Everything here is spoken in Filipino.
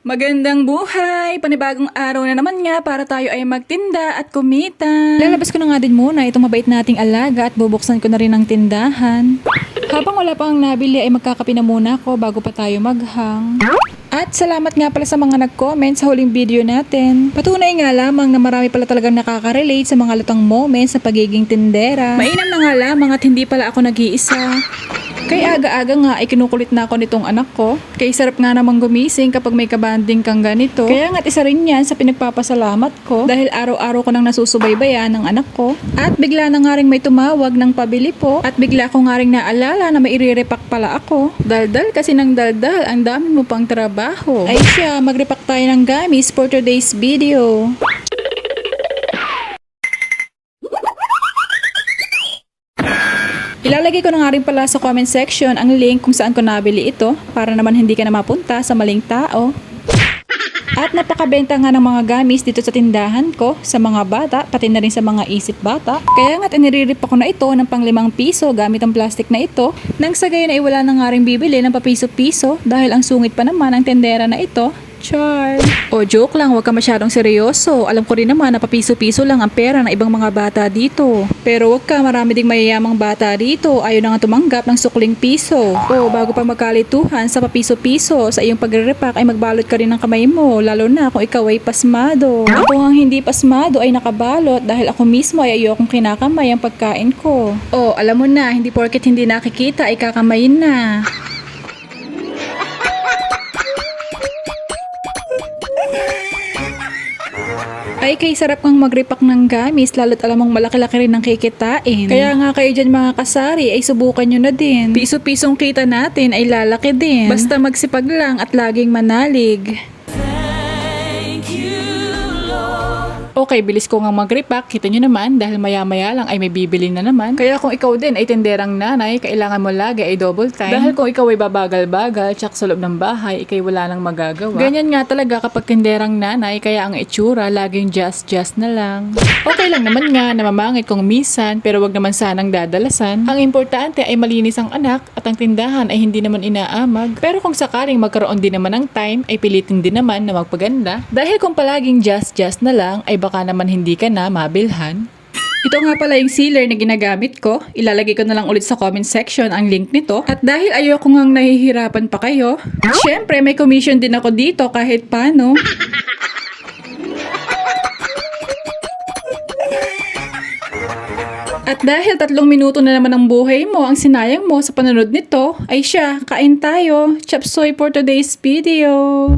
Magandang buhay! Panibagong araw na naman nga para tayo ay magtinda at kumita. Lalabas ko na nga din muna itong mabait nating alaga at bubuksan ko na rin ang tindahan. Habang wala pang nabili ay magkakape na muna ako bago pa tayo maghang. At salamat nga pala sa mga nag-comment sa huling video natin. Patunay nga lamang na marami pala talagang nakaka-relate sa mga lutang moments sa pagiging tindera. Mainam na nga lamang at hindi pala ako nag-iisa. Kaya aga-aga nga ay kinukulit na ako nitong anak ko. Kaya sarap nga namang gumising kapag may kabanding kang ganito. Kaya nga't isa rin yan sa pinagpapasalamat ko dahil araw-araw ko nang nasusubaybayan ng anak ko. At bigla na nga rin may tumawag ng pabili po. At bigla ko nga rin naalala na may ire-repack pala ako. Daldal kasi ng daldal, ang dami mo pang trabaho. Ay siya, mag-repack tayo ng gamis for today's video. Ilalagay ko na nga rin pala sa comment section ang link kung saan ko nabili ito para naman hindi ka na mapunta sa maling tao. At napakabenta nga ng mga gamis dito sa tindahan ko sa mga bata, pati na rin sa mga isip bata. Kaya nga't inirip ako na ito ng pang 5 piso gamit ang plastic na ito. Nang sa gayon ay wala na nga rin bibili ng papiso-piso dahil ang sungit pa naman ang tendera na ito. Char! O joke lang, huwag ka masyadong seryoso. Alam ko rin naman na papiso-piso lang ang pera ng ibang mga bata dito. Pero huwag ka, marami ding mayayamang bata dito. Ayaw na nga tumanggap ng sukling piso. O bago pa magkalituhan sa papiso-piso sa iyong pagre-repack ay magbalot ka rin ng kamay mo. Lalo na kung ikaw ay pasmado. Ako ang hindi pasmado ay nakabalot dahil ako mismo ay ayokong kinakamay ang pagkain ko. O alam mo na, hindi porket hindi nakikita ay kakamayin na. Ay kay sarap kang mag-repack ng gamis lalo't alam mong malaki-laki rin ang kikitain. Kaya nga kayo dyan mga kasari ay subukan nyo na din. Piso-pisong kita natin ay lalaki din. Basta magsipag lang at laging manalig. Okay, bilis ko nga mag-repack. Kita nyo naman, dahil maya-maya lang ay may bibili na naman. Kaya kung ikaw din ay tenderang nanay, kailangan mo lagi ay double time. Dahil kung ikaw ay babagal-bagal, tsak sa loob ng bahay, ikay wala nang magagawa. Ganyan nga talaga kapag tenderang nanay, kaya ang itsura laging just na lang. Okay lang naman nga, namamangit kung misan, pero wag naman sanang dadalasan. Ang importante ay malinis ang anak at ang tindahan ay hindi naman inaamag. Pero kung sakaling magkaroon din naman ng time, ay pilitin din naman na magpaganda. Dahil kung palaging just na lang, ay baka naman hindi ka na mabilhan. Ito nga pala yung sealer na ginagamit ko. Ilalagay ko na lang ulit sa comment section ang link nito. At dahil ayoko ngang nahihirapan pa kayo, syempre may commission din ako dito kahit paano. At dahil 3 minuto na naman ang buhay mo ang sinayang mo sa panonood nito, ay siya, kain tayo. Chop suey for today's video.